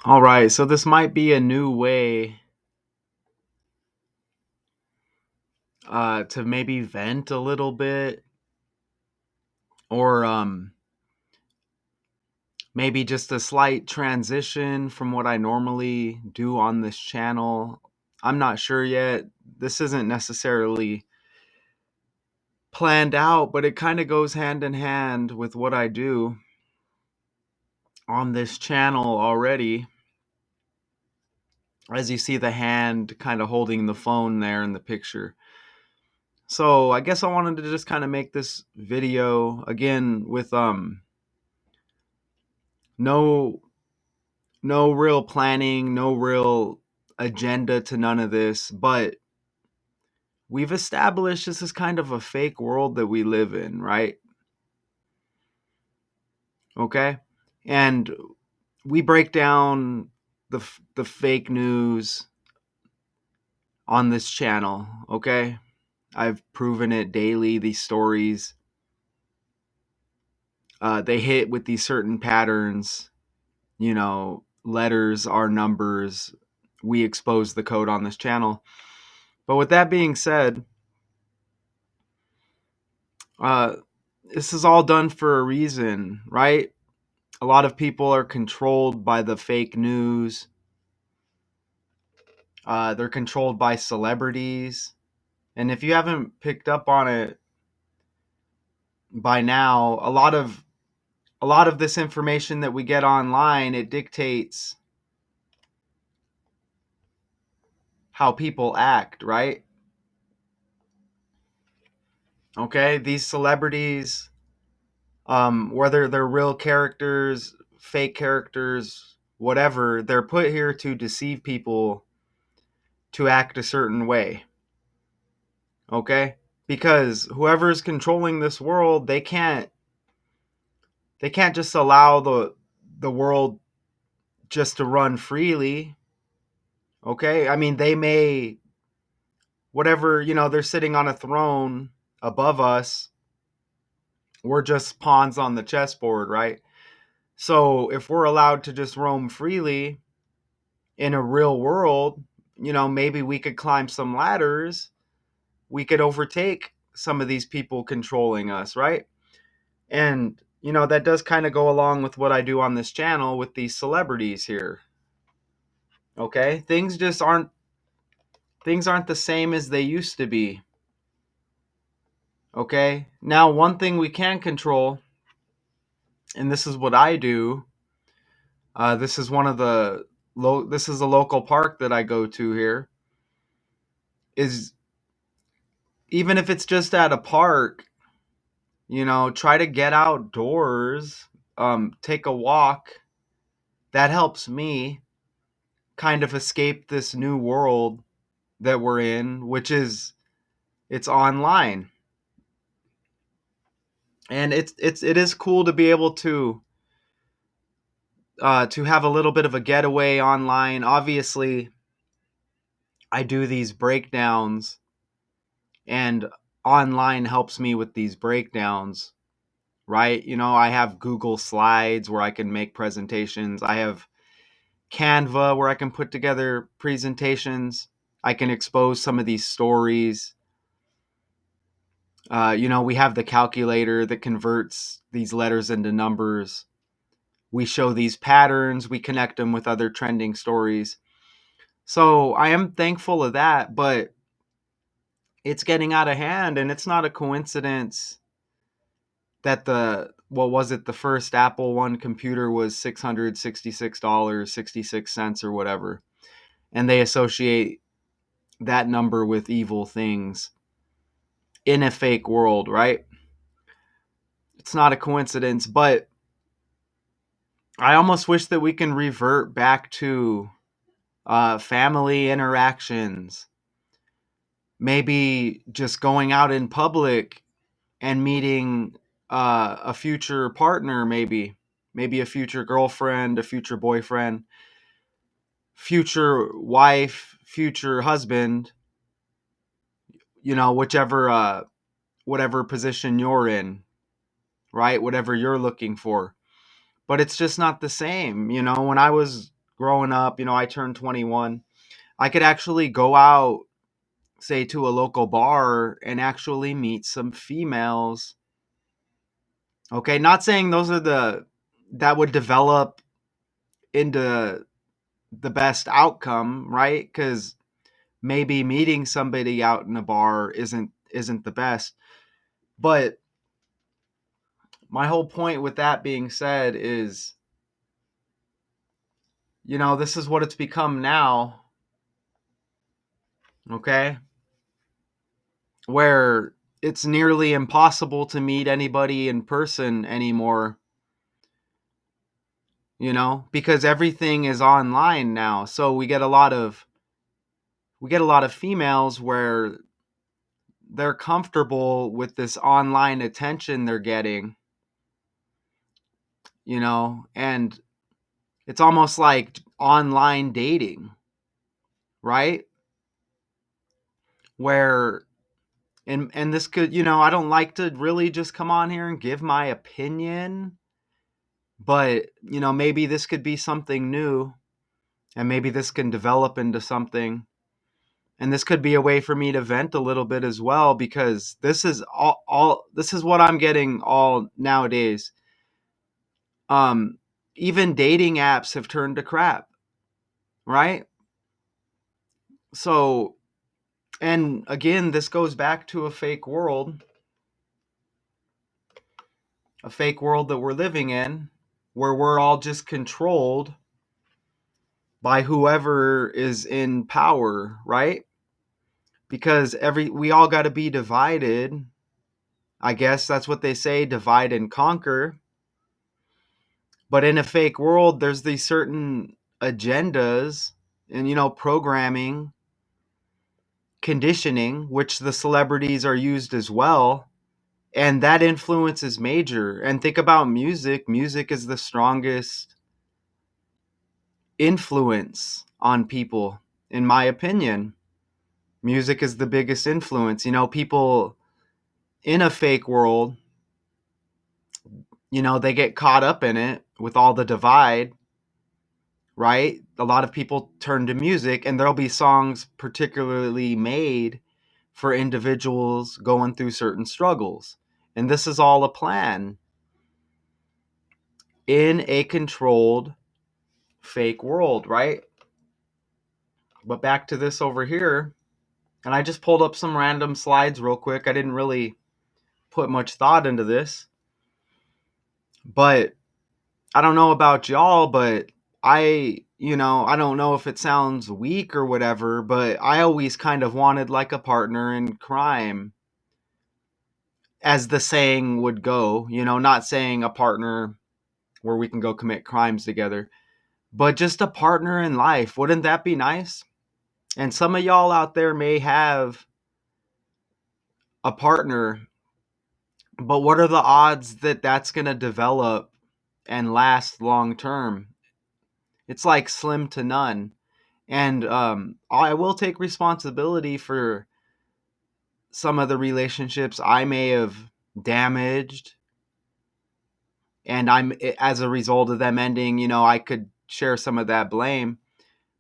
All right, so this might be a new way to maybe vent a little bit, or maybe just a slight transition from what I normally do on this channel. I'm not sure yet. This isn't necessarily planned out, but it kind of goes hand in hand with what I do on this channel already. As you see the hand kind of holding the phone there in the picture. So I guess I wanted to just kind of make this video again with no no real planning, no real agenda to none of this, but we've established this is kind of a fake world that we live in, right? Okay? And we break down the fake news on this channel, okay? I've proven it daily. These stories, they hit with these certain patterns. Letters are numbers. We expose the code on this channel. But with that being said, uh, this is all done for a reason, right? A lot of people are controlled by the fake news. They're controlled by celebrities. And if you haven't picked up on it by now, a lot of this information that we get online, it dictates how people act, right? Okay, these celebrities, whether they're real characters, fake characters, whatever, they're put here to deceive people to act a certain way. Okay? Because whoever's controlling this world, they can't just allow the world just to run freely. Okay? I mean, they may whatever, they're sitting on a throne above us. We're just pawns on the chessboard, right? So, if we're allowed to just roam freely, in a real world, maybe we could climb some ladders. We could overtake some of these people controlling us, right? And, that does kind of go along with what I do on this channel with these celebrities here. Okay? Things aren't the same as they used to be. Okay? Now, one thing we can control, and this is what I do, this is one of the this is a local park that I go to here, is even if it's just at a park, try to get outdoors, take a walk. That helps me kind of escape this new world that we're in, which is it's online. And it is cool to be able to have a little bit of a getaway online. Obviously, I do these breakdowns, and online helps me with these breakdowns, right? I have Google Slides where I can make presentations. I have Canva where I can put together presentations. I can expose some of these stories. We have the calculator that converts these letters into numbers. We show these patterns. We connect them with other trending stories. So I am thankful of that, but it's getting out of hand, and it's not a coincidence that what was it, the first Apple One computer was $666, 66 cents or whatever. And they associate that number with evil things in a fake world, right? It's not a coincidence, but I almost wish that we can revert back to family interactions. Maybe just going out in public and meeting a future partner, maybe a future girlfriend, a future boyfriend, future wife, future husband, whichever whatever position you're in, right? Whatever you're looking for. But it's just not the same. When I was growing up, I turned 21. I could actually go out, say, to a local bar and actually meet some females. Okay, not saying those are that would develop into the best outcome, right? Because maybe meeting somebody out in a bar isn't the best. But my whole point with that being said is, this is what it's become now, okay? Where it's nearly impossible to meet anybody in person anymore, because everything is online now. So we get a lot of females where they're comfortable with this online attention they're getting, and it's almost like online dating, right? Where and this could, I don't like to really just come on here and give my opinion, but maybe this could be something new, and maybe this can develop into something, and this could be a way for me to vent a little bit as well, because this is all this is what I'm getting all nowadays. um Even dating apps have turned to crap, right? So, and again, this goes back to a fake world that we're living in, where we're all just controlled by whoever is in power, right? Because we all got to be divided. I guess that's what they say, divide and conquer. But in a fake world, there's these certain agendas and, programming, conditioning, which the celebrities are used as well. And that influence is major. And think about music. Music is the strongest influence on people, in my opinion. Music is the biggest influence. People in a fake world, they get caught up in it with all the divide, right? A lot of people turn to music, and there'll be songs particularly made for individuals going through certain struggles. And this is all a plan in a controlled fake world, right? But back to this over here, and I just pulled up some random slides real quick. I didn't really put much thought into this, but I don't know about y'all, but I don't know if it sounds weak or whatever, but I always kind of wanted like a partner in crime, as the saying would go, not saying a partner where we can go commit crimes together, but just a partner in life. Wouldn't that be nice? And some of y'all out there may have a partner, but what are the odds that that's going to develop and last long term? It's like slim to none. And I will take responsibility for some of the relationships I may have damaged, and as a result of them ending, I could share some of that blame.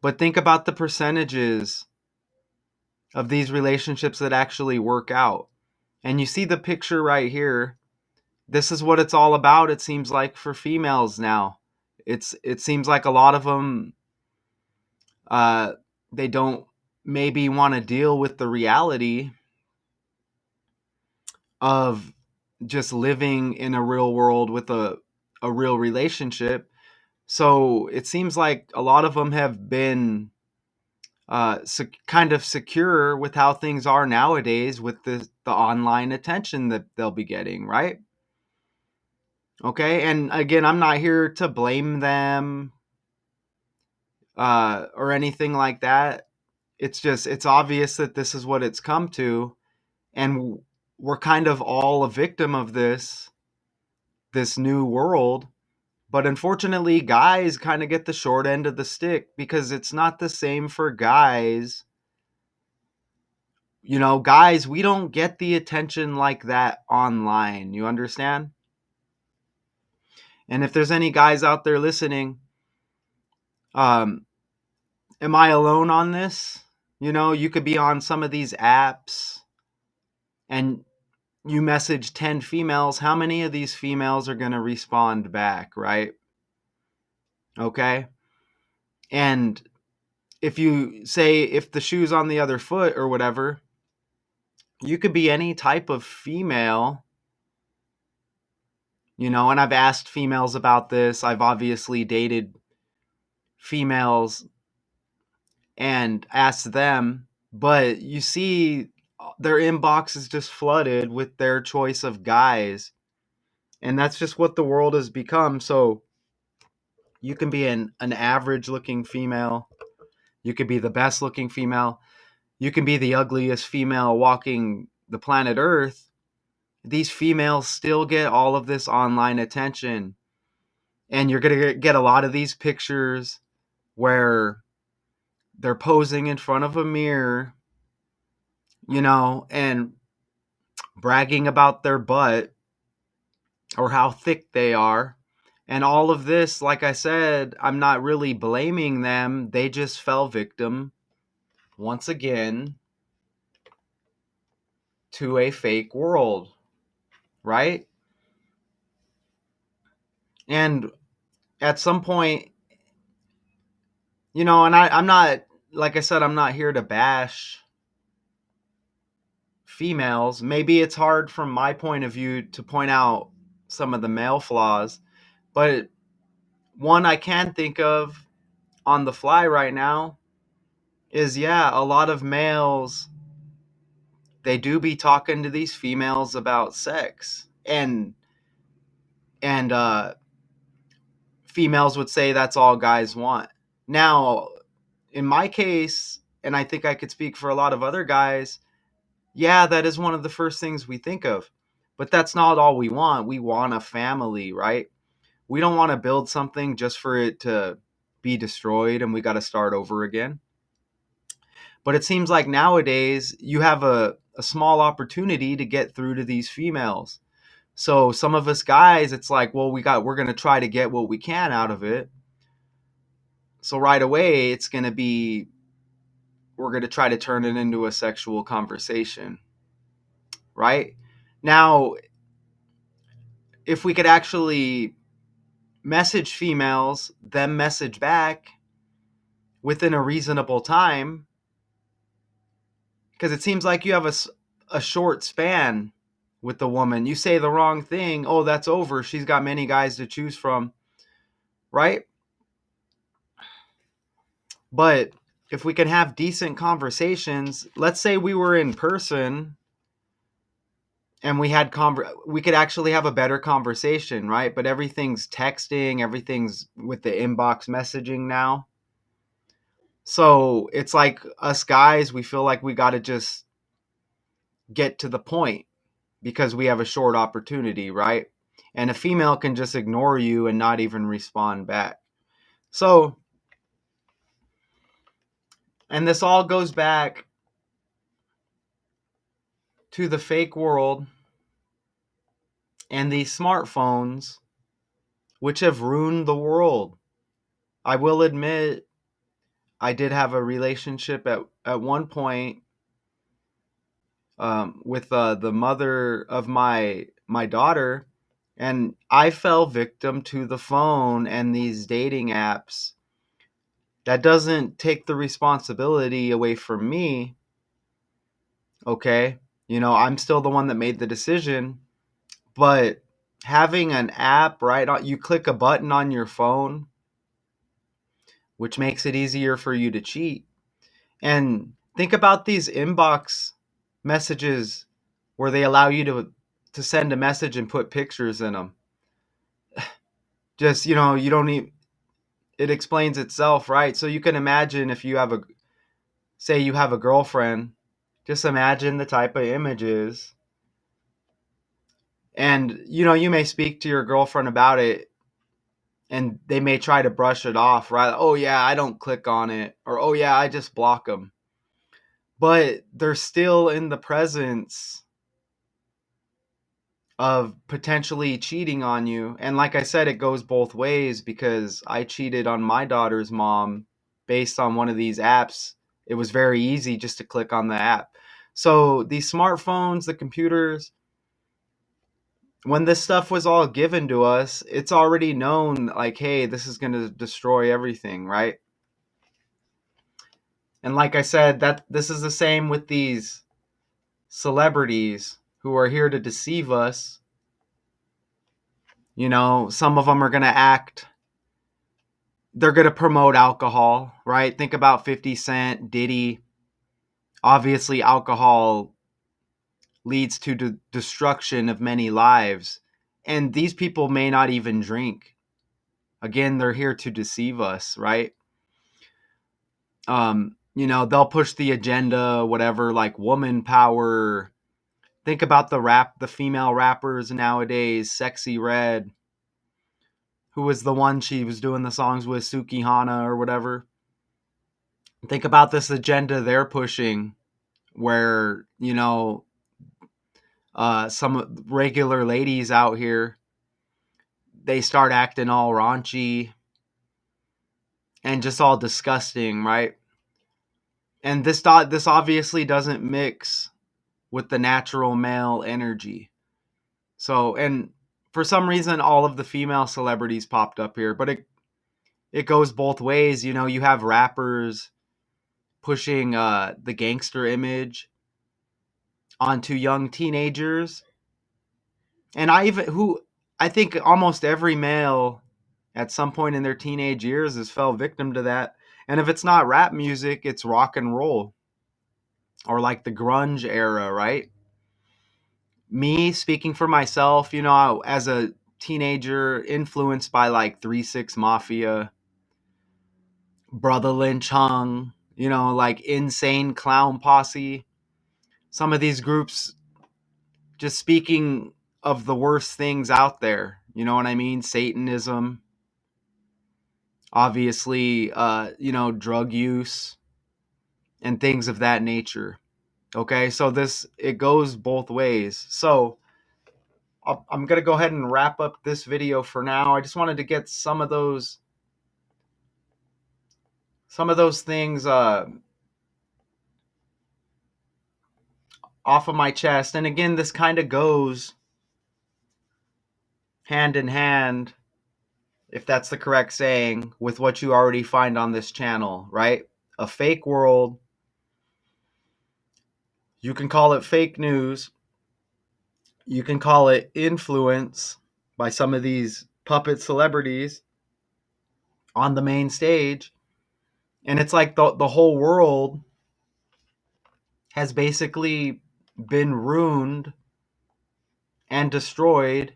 But think about the percentages of these relationships that actually work out. And you see the picture right here. This is what it's all about, it seems like, for females now. It seems like a lot of them, uh, they don't maybe want to deal with the reality of just living in a real world with a real relationship. So it seems like a lot of them have been kind of secure with how things are nowadays with the online attention that they'll be getting, right? Okay, and again, I'm not here to blame them or anything like that. It's obvious that this is what it's come to, and we're kind of all a victim of this new world. But unfortunately, guys kind of get the short end of the stick, because it's not the same for guys. Guys, we don't get the attention like that online. You understand? And if there's any guys out there listening, Um, am I alone on this? You could be on some of these apps and you message 10 females. How many of these females are going to respond back, right? Okay. And if you say, if the shoe's on the other foot or whatever, you could be any type of female, and I've asked females about this. I've obviously dated females and asked them, but you see their inbox is just flooded with their choice of guys. And that's just what the world has become. So you can be an average looking female. You could be the best looking female. You can be the ugliest female walking the planet Earth. These females still get all of this online attention. And you're going to get a lot of these pictures where they're posing in front of a mirror, and bragging about their butt or how thick they are. And all of this, like I said, I'm not really blaming them. They just fell victim, once again, to a fake world, right? And at some point, and I'm not, like I said, I'm not here to bash females. Maybe it's hard from my point of view to point out some of the male flaws, but one I can think of on the fly right now is, yeah, a lot of males, they do be talking to these females about sex, and females would say that's all guys want. Now, in my case, and I think I could speak for a lot of other guys, yeah, that is one of the first things we think of. But that's not all we want. We want a family, right? We don't want to build something just for it to be destroyed and we got to start over again. But it seems like nowadays you have a small opportunity to get through to these females. So some of us guys, it's like, well, we're going to try to get what we can out of it. So right away, it's going to be, we're going to try to turn it into a sexual conversation, right? Now, if we could actually message females, them message back within a reasonable time, because it seems like you have a short span with the woman. You say the wrong thing, oh, that's over. She's got many guys to choose from, right? But if we can have decent conversations, let's say we were in person and we could actually have a better conversation, right? But everything's texting, everything's with the inbox messaging now. So it's like us guys, we feel like we got to just get to the point because we have a short opportunity, right? And a female can just ignore you and not even respond back. So, and this all goes back to the fake world and these smartphones, which have ruined the world. I will admit, I did have a relationship at one point, with the mother of my daughter, and I fell victim to the phone and these dating apps. That doesn't take the responsibility away from me, okay? I'm still the one that made the decision, but having an app, right? You click a button on your phone, which makes it easier for you to cheat. And think about these inbox messages where they allow you to send a message and put pictures in them. Just, you don't need, it explains itself, right? So you can imagine if you have say you have a girlfriend, just imagine the type of images. And, you may speak to your girlfriend about it and they may try to brush it off, right? Oh, yeah, I don't click on it. Or, oh, yeah, I just block them. But they're still in the presence of potentially cheating on you. And like I said, it goes both ways because I cheated on my daughter's mom based on one of these apps. It was very easy just to click on the app. So these smartphones, the computers, when this stuff was all given to us, it's already known like, hey, this is going to destroy everything, right? And like I said, that this is the same with these celebrities who are here to deceive us. You know, some of them are going to act, they're going to promote alcohol, right? Think about 50 Cent, Diddy. Obviously, alcohol leads to the destruction of many lives. And these people may not even drink. Again, they're here to deceive us, right? You know, they'll push the agenda, whatever, like woman power. Think about the female rappers nowadays, Sexy Red, who was the one she was doing the songs with, Suki Hana or whatever. Think about this agenda they're pushing where, you know, some regular ladies out here, they start acting all raunchy and just all disgusting, right? And this obviously doesn't mix with the natural male energy. So, and for some reason, all of the female celebrities popped up here, but it goes both ways. You know, you have rappers pushing the gangster image onto young teenagers, and I think almost every male at some point in their teenage years has fell victim to that. And if it's not rap music, it's rock and roll or like the grunge era, right? Me speaking for myself, you know, as a teenager influenced by like 3 6 Mafia, Brother Lynch Hung, you know, like Insane Clown Posse, some of these groups just speaking of the worst things out there. You know what I mean? Satanism, obviously, you know, drug use and things of that nature. Okay, so it goes both ways. So I'm gonna go ahead and wrap up this video for now. I just wanted to get some of those things off of my chest. And again, this kind of goes hand in hand, if that's the correct saying, with what you already find on this channel, right? A fake world. You can call it fake news. You can call it influence by some of these puppet celebrities on the main stage. And it's like the whole world has basically been ruined and destroyed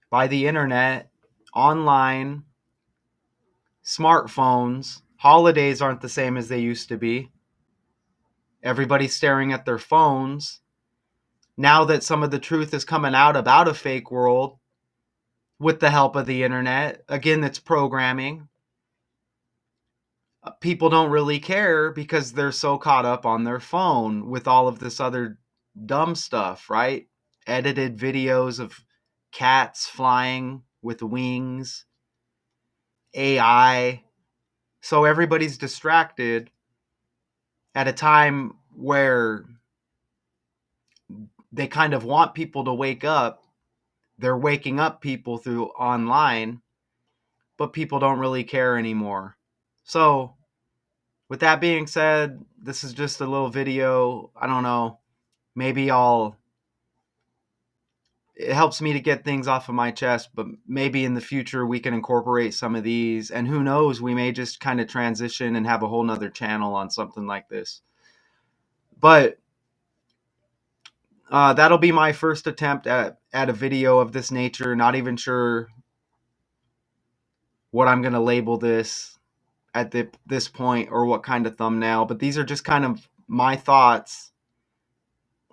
by the internet, online, smartphones. Holidays aren't the same as they used to be. Everybody's staring at their phones. Now that some of the truth is coming out about a fake world with the help of the internet, again, it's programming. People don't really care because they're so caught up on their phone with all of this other dumb stuff, right? Edited videos of cats flying with wings, AI. So everybody's distracted at a time where they kind of want people to wake up. They're waking up people through online, but people don't really care anymore. So, with that being said, this is just a little video. I don't know. Maybe it helps me to get things off of my chest, but maybe in the future we can incorporate some of these. And who knows, we may just kind of transition and have a whole nother channel on something like this. But that'll be my first attempt at a video of this nature. Not even sure what I'm going to label this at this point or what kind of thumbnail, but these are just kind of my thoughts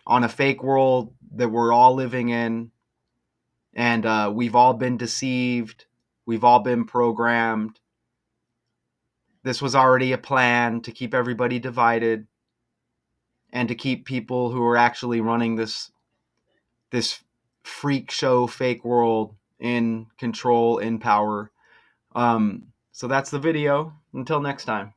on a fake world that we're all living in. And we've all been deceived. We've all been programmed. This was already a plan to keep everybody divided and to keep people who are actually running this freak show, fake world in control, in power. So that's the video. Until next time.